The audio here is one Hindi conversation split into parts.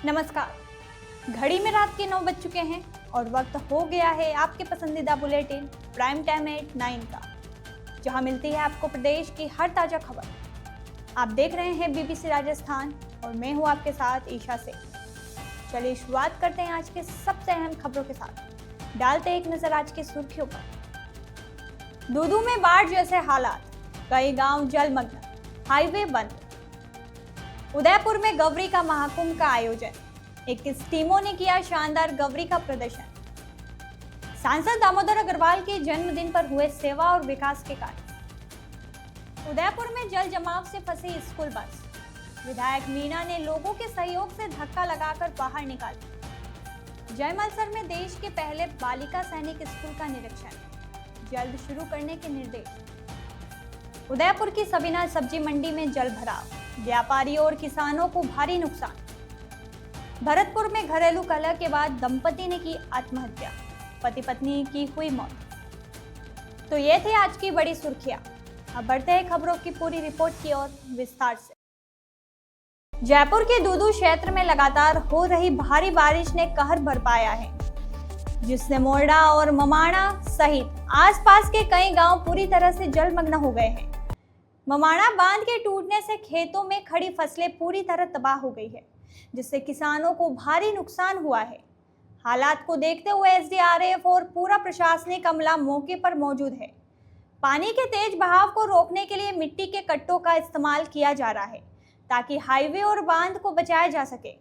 नमस्कार। घड़ी में रात के 9 बज चुके हैं और वक्त हो गया है आपके पसंदीदा बुलेटिन प्राइम टाइम एट 9 का, जहां मिलती है आपको प्रदेश की हर ताजा खबर। आप देख रहे हैं बीबीसी राजस्थान और मैं हूं आपके साथ ईशा से। चलिए शुरुआत करते हैं आज के सबसे अहम खबरों के साथ। डालते एक नजर आज की सुर्खियों पर। दूदू में बाढ़ जैसे हालात, कई गांव जलमग्न, हाईवे बंद। उदयपुर में गौरी का महाकुंभ का आयोजन, 21 टीमों ने किया शानदार गौरी का प्रदर्शन। सांसद दामोदर अग्रवाल के जन्मदिन पर हुए सेवा और विकास के कार्य। उदयपुर में जल जमाव से फंसी स्कूल बस, विधायक मीणा ने लोगों के सहयोग से धक्का लगाकर बाहर निकाली। जयमलसर में देश के पहले बालिका सैनिक स्कूल का निरीक्षण, जल्द शुरू करने के निर्देश। उदयपुर की सबीना सब्जी मंडी में जल भराव, व्यापारियों और किसानों को भारी नुकसान। भरतपुर में घरेलू कलह के बाद दंपति ने की आत्महत्या, पति पत्नी की हुई मौत। तो ये थे आज की बड़ी सुर्खियां। अब बढ़ते हैं खबरों की पूरी रिपोर्ट की ओर विस्तार से। जयपुर के दूदू क्षेत्र में लगातार हो रही भारी बारिश ने कहर बरपाया है, जिससे मोरडा और ममाणा सहित आसपास के कई गांव पूरी तरह से जलमग्न हो गए हैं। ममाणा बांध के टूटने से खेतों में खड़ी फसलें पूरी तरह तबाह हो गई है, जिससे किसानों को भारी नुकसान हुआ है। हालात को देखते हुए एसडीआरएफ और पूरा प्रशासनिक अमला मौके पर मौजूद है। पानी के तेज बहाव को रोकने के लिए मिट्टी के कट्टों का इस्तेमाल किया जा रहा है, ताकि हाईवे और बांध को बचाया जा सके।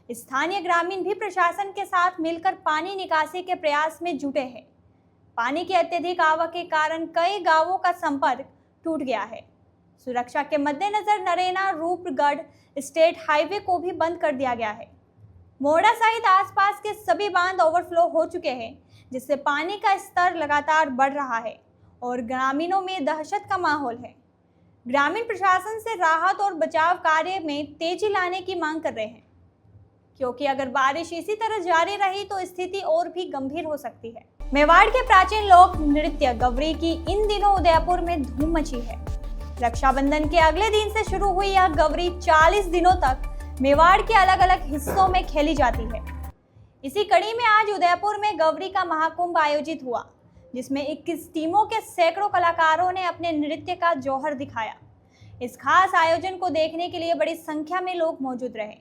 स्थानीय ग्रामीण भी प्रशासन के साथ मिलकर पानी निकासी के प्रयास में जुटे हैं। पानी की अत्यधिक आवक के कारण कई गांवों का संपर्क टूट गया है। सुरक्षा के मद्देनजर नरेना रूपगढ़ स्टेट हाईवे को भी बंद कर दिया गया है। मोरडा सहित आसपास के सभी बांध ओवरफ्लो हो चुके हैं, जिससे पानी का स्तर लगातार बढ़ रहा है और ग्रामीणों में दहशत का माहौल है। ग्रामीण प्रशासन से राहत और बचाव कार्य में तेजी लाने की मांग कर रहे हैं, क्योंकि अगर बारिश इसी तरह जारी रही तो स्थिति और भी गंभीर हो सकती है। मेवाड़ के प्राचीन लोक नृत्य गौरी की इन दिनों उदयपुर में धूम मची है। रक्षाबंधन के अगले दिन से शुरू हुई यह गौरी 40 दिनों तक मेवाड़ के अलग अलग हिस्सों में खेली जाती है। इसी कड़ी में आज उदयपुर में गौरी का महाकुंभ आयोजित हुआ, जिसमें 21 टीमों के सैकड़ों कलाकारों ने अपने नृत्य का जौहर दिखाया। इस खास आयोजन को देखने के लिए बड़ी संख्या में लोग मौजूद रहे।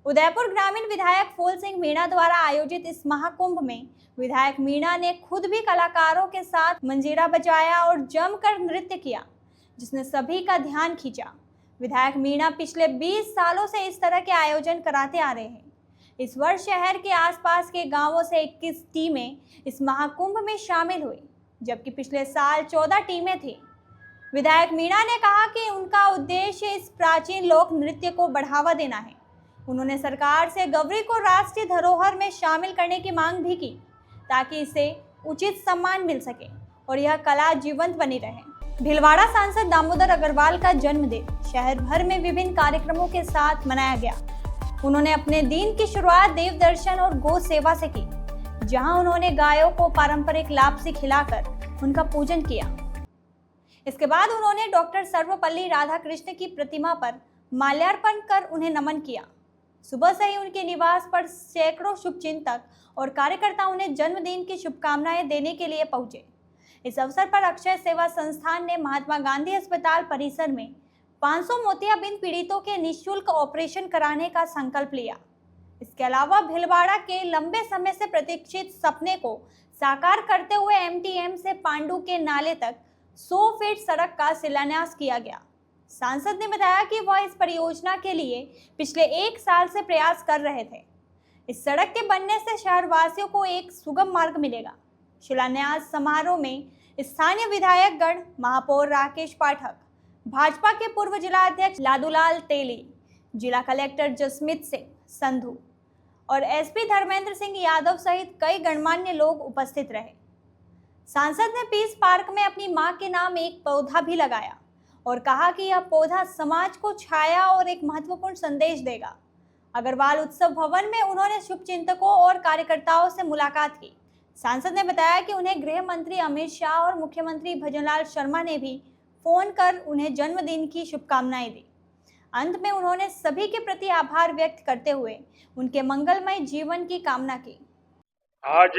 उदयपुर ग्रामीण विधायक फूल सिंह मीणा द्वारा आयोजित इस महाकुंभ में विधायक मीणा ने खुद भी कलाकारों के साथ मंजीरा बजाया और जमकर नृत्य किया, जिसने सभी का ध्यान खींचा। विधायक मीणा पिछले 20 सालों से इस तरह के आयोजन कराते आ रहे हैं। इस वर्ष शहर के आसपास के गांवों से 21 टीमें इस महाकुंभ में शामिल हुई, जबकि पिछले साल 14 टीमें थीं। विधायक मीणा ने कहा कि उनका उद्देश्य इस प्राचीन लोक नृत्य को बढ़ावा देना है। उन्होंने सरकार से गौरी को राष्ट्रीय धरोहर में शामिल करने की मांग भी की, ताकि इसे उचित सम्मान मिल सके और यह कला जीवंत बनी रहे। भीलवाड़ा सांसद दामोदर अग्रवाल का जन्मदिन शहर भर में विभिन्न कार्यक्रमों के साथ मनाया गया। उन्होंने अपने दिन की शुरुआत देव दर्शन और गौ सेवा से की, जहां उन्होंने गायों को पारंपरिक लापसी खिलाकर उनका पूजन किया। इसके बाद उन्होंने डॉक्टर सर्वपल्ली राधाकृष्ण की प्रतिमा पर माल्यार्पण कर उन्हें नमन किया। सुबह से ही उनके निवास पर सैकड़ों शुभचिंतक और कार्यकर्ता उन्हें जन्मदिन की शुभकामनाएं देने के लिए पहुंचे। इस अवसर पर अक्षय सेवा संस्थान ने महात्मा गांधी अस्पताल परिसर में 500 मोतियाबिंद पीड़ितों के निःशुल्क ऑपरेशन कराने का संकल्प लिया। इसके अलावा भीलवाड़ा के लंबे समय से प्रतीक्षित सपने को साकार करते हुए एमटीएम से पांडु के नाले तक 100 फीट सड़क का शिलान्यास किया गया। सांसद ने बताया कि वह इस परियोजना के लिए पिछले 1 साल से प्रयास कर रहे थे। इस सड़क के बनने से शहरवासियों को एक सुगम मार्ग मिलेगा। शिलान्यास समारोह में स्थानीय विधायक गण, महापौर राकेश पाठक, भाजपा के पूर्व जिला अध्यक्ष लादूलाल तेली, जिला कलेक्टर जसमीत सिंह संधू और एसपी धर्मेंद्र सिंह यादव सहित कई गणमान्य लोग उपस्थित रहे। सांसद ने पीस पार्क में अपनी मां के नाम एक पौधा भी लगाया और कहा कि यह पौधा समाज को छाया और एक महत्वपूर्ण संदेश देगा। अग्रवाल उत्सव भवन में उन्होंने शुभचिंतकों और कार्यकर्ताओं से मुलाकात की। सांसद ने बताया कि उन्हें गृह मंत्री अमित शाह और मुख्यमंत्री भजनलाल शर्मा ने भी फोन कर उन्हें जन्मदिन की शुभकामनाएं दी। अंत में उन्होंने सभी के प्रति आभार व्यक्त करते हुए उनके मंगलमय जीवन की कामना की। आज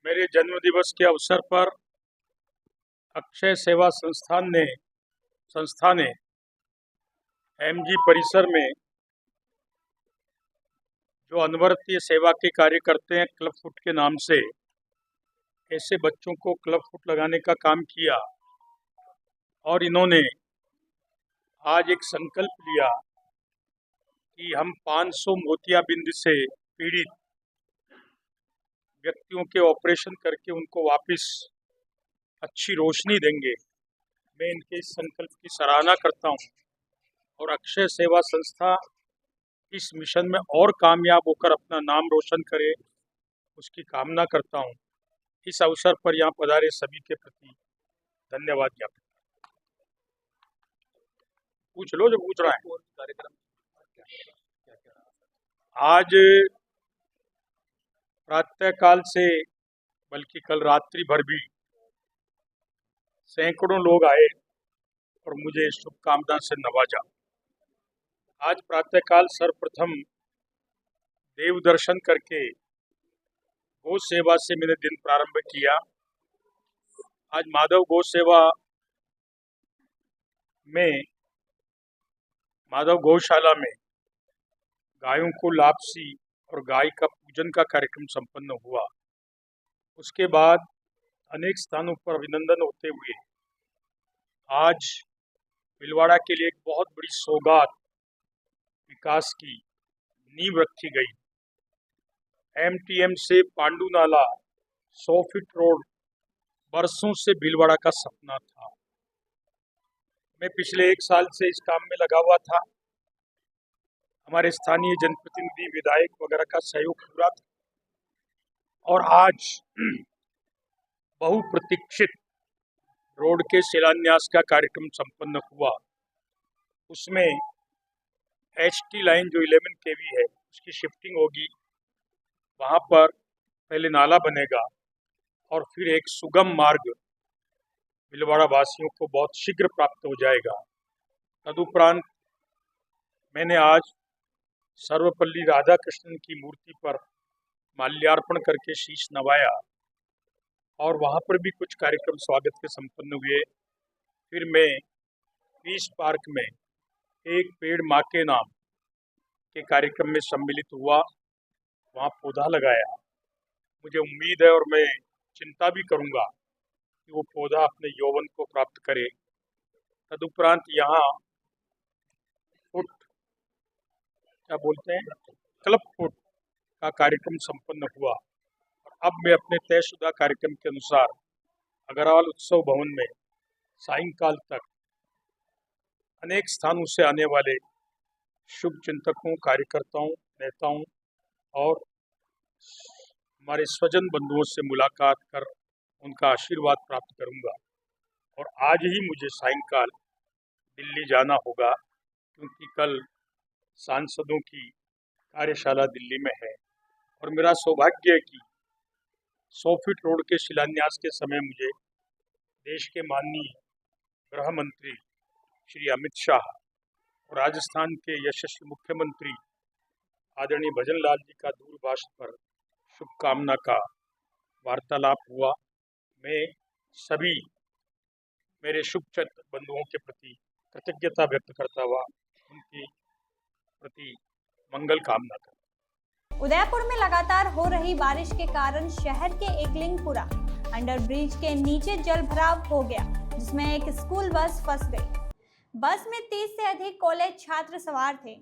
मेरे जन्मदिवस के अवसर पर अक्षय सेवा संस्था ने एमजी परिसर में जो अनवरतीय सेवा के कार्य करते हैं क्लब फुट के नाम से, ऐसे बच्चों को क्लब फुट लगाने का काम किया। और इन्होंने आज एक संकल्प लिया कि हम 500 मोतियाबिंद से पीड़ित व्यक्तियों के ऑपरेशन करके उनको वापस अच्छी रोशनी देंगे। मैं इनके इस संकल्प की सराहना करता हूं और अक्षय सेवा संस्था इस मिशन में और कामयाब होकर अपना नाम रोशन करे, उसकी कामना करता हूं। इस अवसर पर यहाँ पधारे सभी के प्रति धन्यवाद ज्ञापित। पूछ लो जो पूछ रहा है। कार्यक्रम आज प्रातःकाल से बल्कि कल रात्रि भर भी सैकड़ों लोग आए और मुझे शुभकामना से नवाजा। आज प्रातःकाल सर्वप्रथम देव दर्शन करके गौ सेवा से मैंने दिन प्रारंभ किया। आज माधव गौ सेवा में माधव गौशाला में गायों को लापसी और गाय का पूजन का कार्यक्रम संपन्न हुआ। उसके बाद अनेक स्थानों पर अभिनंदन होते हुए आज भीलवाड़ा के लिए एक बहुत बड़ी सौगात विकास की नींव रखी गई। एमटीएम से पांडू नाला 100 फीट रोड बरसों से भीलवाड़ा का सपना था। मैं पिछले 1 साल से इस काम में लगा हुआ था। हमारे स्थानीय जनप्रतिनिधि, विधायक वगैरह का सहयोग पूरा था और आज बहुप्रतीक्षित रोड के शिलान्यास का कार्यक्रम संपन्न हुआ। उसमें एचटी लाइन जो 11 केवी है उसकी शिफ्टिंग होगी। वहाँ पर पहले नाला बनेगा और फिर एक सुगम मार्ग भीलवाड़ा वासियों को बहुत शीघ्र प्राप्त हो जाएगा। तदुपरांत मैंने आज सर्वपल्ली राधाकृष्णन की मूर्ति पर माल्यार्पण करके शीश नवाया और वहाँ पर भी कुछ कार्यक्रम स्वागत के संपन्न हुए। फिर मैं पीस पार्क में एक पेड़ माँ के नाम के कार्यक्रम में सम्मिलित हुआ, वहाँ पौधा लगाया। मुझे उम्मीद है और मैं चिंता भी करूँगा कि वो पौधा अपने यौवन को प्राप्त करे। तदुपरांत यहाँ फुट क्या बोलते हैं क्लब फुट का कार्यक्रम संपन्न हुआ। अब मैं अपने तयशुदा कार्यक्रम के अनुसार अग्रवाल उत्सव भवन में सायंकाल तक अनेक स्थानों से आने वाले शुभ चिंतकों, कार्यकर्ताओं, नेताओं और हमारे स्वजन बंधुओं से मुलाकात कर उनका आशीर्वाद प्राप्त करूंगा। और आज ही मुझे सायंकाल दिल्ली जाना होगा क्योंकि कल सांसदों की कार्यशाला दिल्ली में है और मेरा सौभाग्य है कि 100 फीट रोड के शिलान्यास के समय मुझे देश के माननीय गृह मंत्री श्री अमित शाह और राजस्थान के यशस्वी मुख्यमंत्री आदरणीय भजन लाल जी का दूरभाष पर शुभकामना का वार्तालाप हुआ। मैं सभी मेरे शुभचिंतक बंधुओं के प्रति कृतज्ञता व्यक्त करता हुआ उनकी प्रति मंगल कामना करता। उदयपुर में लगातार हो रही बारिश के कारण शहर के एकलिंगपुरा अंडर ब्रिज के नीचे जल भराव हो गया, जिसमें एक स्कूल बस फंस गई। बस में 30 से अधिक कॉलेज छात्र सवार थे।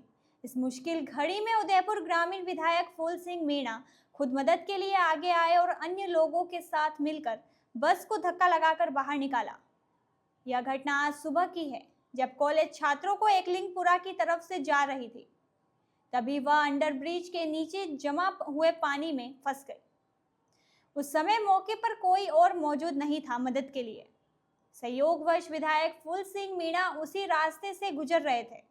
इस मुश्किल घड़ी में उदयपुर ग्रामीण विधायक फूल सिंह मीणा खुद मदद के लिए आगे आए और अन्य लोगों के साथ मिलकर बस को धक्का लगाकर बाहर निकाला। यह घटना आज सुबह की है, जब कॉलेज छात्रों को एकलिंगपुरा की तरफ से जा रही थी। तभी वह अंडर ब्रिज के नीचे जमा हुए पानी में फंस गई। उस समय मौके पर कोई और मौजूद नहीं था मदद के लिए। संयोगवश विधायक फूल सिंह मीणा उसी रास्ते से गुजर रहे थे।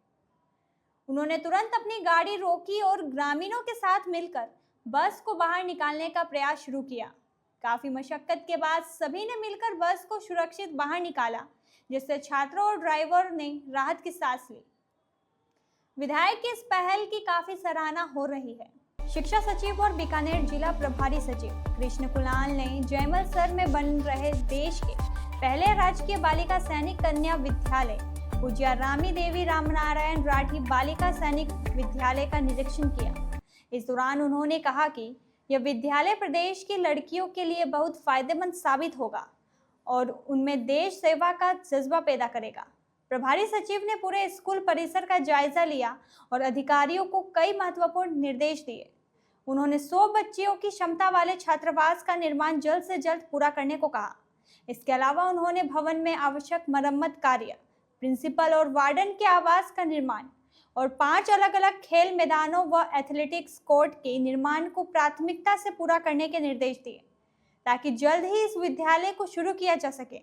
उन्होंने तुरंत अपनी गाड़ी रोकी और ग्रामीणों के साथ मिलकर बस को बाहर निकालने का प्रयास शुरू किया। काफी मशक्कत के बाद सभी ने मिलकर बस को सुरक्षित बाहर निकाला, जिससे छात्रों और ड्राइवर ने राहत की सांस ली। विधायक की इस पहल की काफी सराहना हो रही है। शिक्षा सचिव और बीकानेर जिला प्रभारी सचिव कृष्ण कुणाल ने जयमलसर में बन रहे देश के पहले राजकीय बालिका सैनिक कन्या विद्यालय पूज्या रामी देवी रामनारायण राठी बालिका सैनिक विद्यालय का निरीक्षण किया। इस दौरान उन्होंने कहा कि यह विद्यालय प्रदेश की लड़कियों के लिए बहुत फायदेमंद साबित होगा और उनमें देश सेवा का जज्बा पैदा करेगा। प्रभारी सचिव ने पूरे स्कूल परिसर का जायजा लिया और अधिकारियों को कई महत्वपूर्ण निर्देश दिए। उन्होंने 100 बच्चियों की क्षमता वाले छात्रावास का निर्माण जल्द से जल्द पूरा करने को कहा। इसके अलावा उन्होंने भवन में आवश्यक मरम्मत कार्य, प्रिंसिपल और वार्डन के आवास का निर्माण और 5 अलग अलग खेल मैदानों व एथलेटिक्स कोर्ट के निर्माण को प्राथमिकता से पूरा करने के निर्देश दिए ताकि जल्द ही इस विद्यालय को शुरू किया जा सके।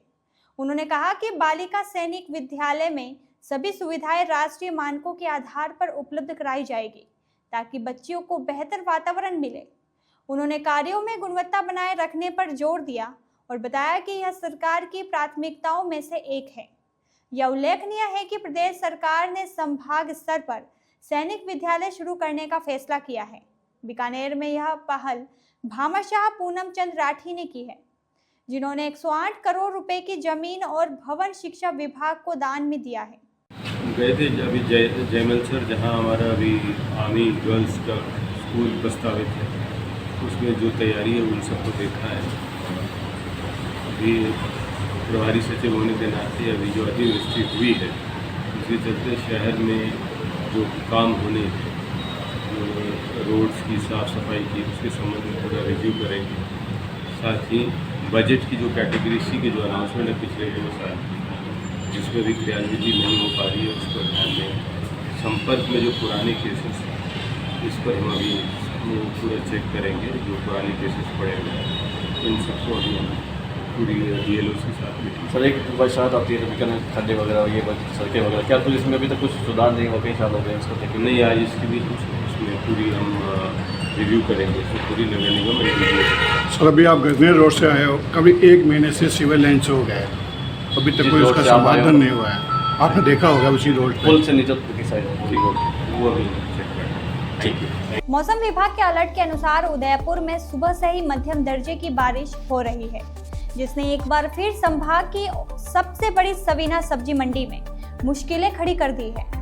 उन्होंने कहा कि बालिका सैनिक विद्यालय में सभी सुविधाएं राष्ट्रीय मानकों के आधार पर उपलब्ध कराई जाएगी ताकि बच्चियों को बेहतर वातावरण मिले। उन्होंने कार्यों में गुणवत्ता बनाए रखने पर जोर दिया और बताया कि यह सरकार की प्राथमिकताओं में से एक है। यह उल्लेखनीय है कि प्रदेश सरकार ने संभाग स्तर पर सैनिक विद्यालय शुरू करने का फैसला किया है। बीकानेर में यह पहल भामाशाह पूनम चंद राठी ने की है, जिन्होंने 108 करोड़ रुपए की जमीन और भवन शिक्षा विभाग को दान में दिया है। गए थे अभी जयमलसर, जहाँ हमारा अभी आर्मी गर्ल्स का स्कूल प्रस्तावित है, उसमें जो तैयारी है उन सबको देखा है। अभी प्रभारी सचिव होने के नाते अभी जो अतिवृष्टि हुई है उसके चलते शहर में जो काम होने जो रोड्स की साफ़ सफाई की उसके संबंध में पूरा रिव्यू करेंगे। साथ ही बजट की जो कैटेगरी सी की जो अनाउंसमेंट है पिछले 2 साल की, जिसमें भी क्रियान्विति नहीं हो पा रही है, उस पर ध्यान दें। संपर्क में जो पुराने केसेस हैं इस पर हम अभी पूरा चेक करेंगे। जो पुराने केसेस पड़े हुए हैं इन सबको अभी हम पूरी DLOs के साथ मीटिंग। सर, एक बरसात आती है तो बीकानेर खड्डे वगैरह, ये सड़कें वगैरह, क्या कुछ इसमें अभी तक कुछ सुधार नहीं हो, कई साल हो गए इसको देखिए। नहीं, आज इसकी भी उसमें पूरी हम रिव्यू करेंगे, उसको पूरी नगर निगम रिव्यू। सर, अभी आप गजनेर रोड से आए हो, कभी 1 महीने से सिविल लाइन से हो गया है, अभी तक कोई उसका समाधान नहीं हुआ है। आपने देखा होगा उसी रोड पे पुल से नीचे की साइड वो अभी चेक करेंगे। ठीक है। मौसम विभाग के अलर्ट के अनुसार उदयपुर में सुबह से ही मध्यम दर्जे की बारिश हो रही है, जिसने एक बार फिर संभाग की सबसे बड़ी सवीना सब्जी मंडी में मुश्किलें खड़ी कर दी है।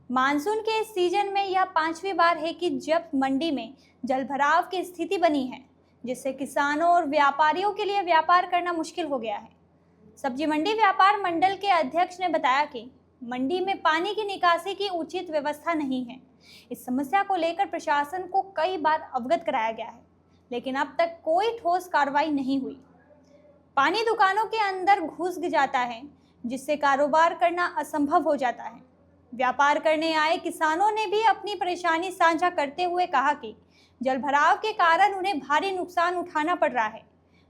मानसून के इस सीजन में यह 5वीं बार है कि जब मंडी में जलभराव की स्थिति बनी है, जिससे किसानों और व्यापारियों के लिए व्यापार करना मुश्किल हो गया है। सब्जी मंडी व्यापार मंडल के अध्यक्ष ने बताया कि मंडी में पानी की निकासी की उचित व्यवस्था नहीं है। इस समस्या को लेकर प्रशासन को कई बार अवगत कराया गया है, लेकिन अब तक कोई ठोस कार्रवाई नहीं हुई। पानी दुकानों के अंदर घुस जाता है, जिससे कारोबार करना असंभव हो जाता है। व्यापार करने आए किसानों ने भी अपनी परेशानी साझा करते हुए कहा कि जलभराव के कारण उन्हें भारी नुकसान उठाना पड़ रहा है।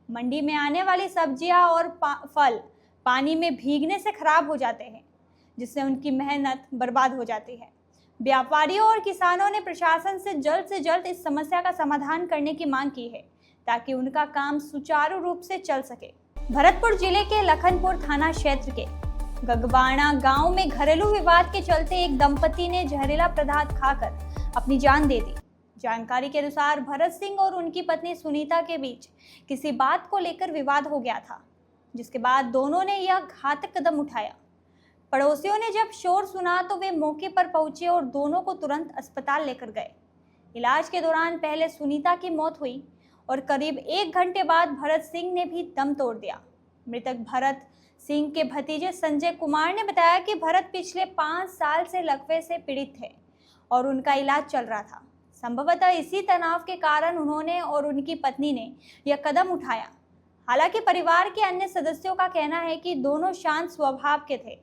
मंडी में आने वाली सब्जियां और फल पानी में भीगने से खराब हो जाते हैं, जिससे उनकी मेहनत बर्बाद हो जाती है। व्यापारियों और किसानों ने प्रशासन से जल्द इस समस्या का समाधान करने की मांग की है, ताकि उनका काम सुचारू रूप से चल सके। भरतपुर जिले के लखनपुर थाना क्षेत्र के गगबाणा गांव में घरेलू विवाद के चलते एक दंपति ने जहरीला पदार्थ खाकर अपनी जान दे दी। जानकारी के अनुसार भरत सिंह और उनकी पत्नी सुनीता के बीच किसी बात को लेकर विवाद हो गया था, जिसके बाद दोनों ने यह घातक कदम उठाया। पड़ोसियों ने जब शोर सुना तो वे मौके पर पहुंचे और दोनों को तुरंत अस्पताल लेकर गए। इलाज के दौरान पहले सुनीता की मौत हुई और करीब 1 घंटे बाद भरत सिंह ने भी दम तोड़ दिया। मृतक भरत सिंह के भतीजे संजय कुमार ने बताया कि भरत पिछले 5 साल से लकवे से पीड़ित थे और उनका इलाज चल रहा था। संभवतः इसी तनाव के कारण उन्होंने और उनकी पत्नी ने यह कदम उठाया। हालांकि परिवार के अन्य सदस्यों का कहना है कि दोनों शांत स्वभाव के थे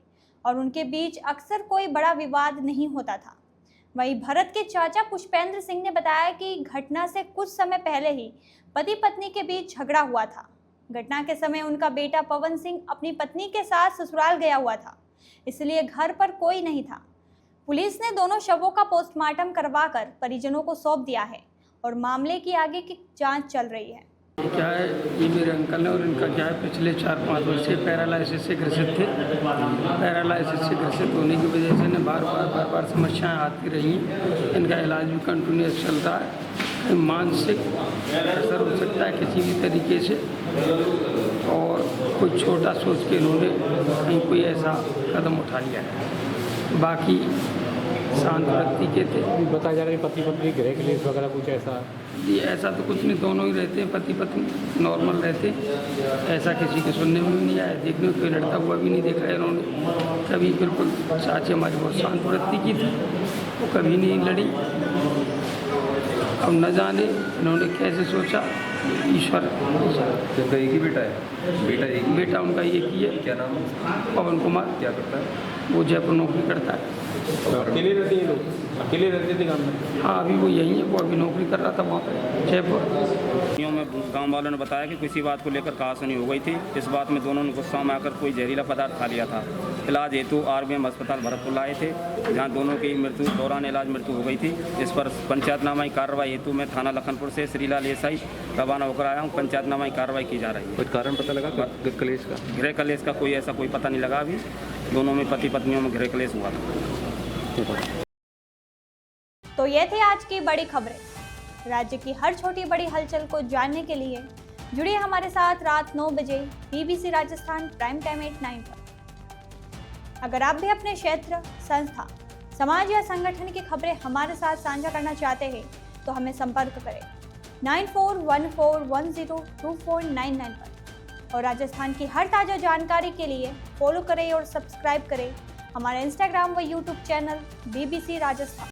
और उनके बीच अक्सर कोई बड़ा विवाद नहीं होता था। वहीं भरत के चाचा पुष्पेंद्र सिंह ने बताया कि घटना से कुछ समय पहले ही पति पत्नी के बीच झगड़ा हुआ था। घटना के समय उनका बेटा पवन सिंह अपनी पत्नी के साथ ससुराल गया हुआ था, इसलिए घर पर कोई नहीं था। पुलिस ने दोनों शवों का पोस्टमार्टम करवाकर परिजनों को सौंप दिया है और मामले की आगे की जांच चल रही है। क्या है, ये मेरे अंकल हैं और इनका क्या है, पिछले 4-5 वर्ष से पैरालिसिस से ग्रसित थे। पैरालिसिस से ग्रसित होने की वजह से इन्हें बार बार समस्याएं आती रही। इनका इलाज भी कंटिन्यूस चल रहा है। कहीं मानसिक असर हो सकता है किसी भी तरीके से, और कोई छोटा सोच के इन्होंने कहीं कोई ऐसा कदम उठा लिया है। बाकी शांत व्यक्ति के थे। बताया जा रहा है पति पत्नी गृह क्लेश वगैरह कुछ ऐसा? ये ऐसा तो कुछ नहीं, दोनों ही रहते हैं, पति पत्नी नॉर्मल रहते। ऐसा किसी के सुनने में भी नहीं आया, देखने में कोई लड़ता हुआ भी नहीं देखा है इन्होंने कभी। बिल्कुल चाची हमारी बहुत शांत वृत्ति की थी, वो कभी नहीं लड़ी। अब न जाने इन्होंने कैसे सोचा, ईश्वर। तो एक ही बेटा है? बेटा उनका एक ही है। क्या नाम है? पवन कुमार। क्या करता है? वो जयपुर नौकरी करता है। अकेले रहते हैं लोग? अकेले रहते थे गाँव में? हाँ, अभी वो यहीं है, वो अभी नौकरी कर रहा था वहाँ पर जयपुर। में गांव वालों ने बताया कि किसी बात को लेकर कहासुनी हो गई थी। इस बात में दोनों ने गुस्सा में आकर कोई जहरीला पदार्थ खा लिया था। इलाज हेतु RBM अस्पताल भरतपुर लाए थे, जहां दोनों की दौरान इलाज मृत्यु हो गई थी। इस पर पंचायतनामा की कार्रवाई हेतु मैं थाना लखनपुर से श्रीलाल SI रवाना होकर आया हूँ। पंचायतनामा की कार्रवाई की जा रही है। कोई कारण पता लगा क्लेश का? गृह कलेश का कोई ऐसा कोई पता नहीं लगा अभी। दोनों में पति पत्नियों में गृह कलेश हुआ था। तो ये थी आज की बड़ी खबरें। राज्य की हर छोटी बड़ी हलचल को जानने के लिए जुड़िए हमारे साथ रात 9 बजे BBC राजस्थान प्राइम टाइम 8-9 पर। अगर आप भी अपने क्षेत्र, संस्था, समाज या संगठन की खबरें हमारे साथ साझा करना चाहते हैं तो हमें संपर्क करें 9414102499 पर। और राजस्थान की हर ताज़ा जानकारी के लिए फॉलो करें और सब्सक्राइब करें हमारा Instagram व YouTube चैनल BBC राजस्थान।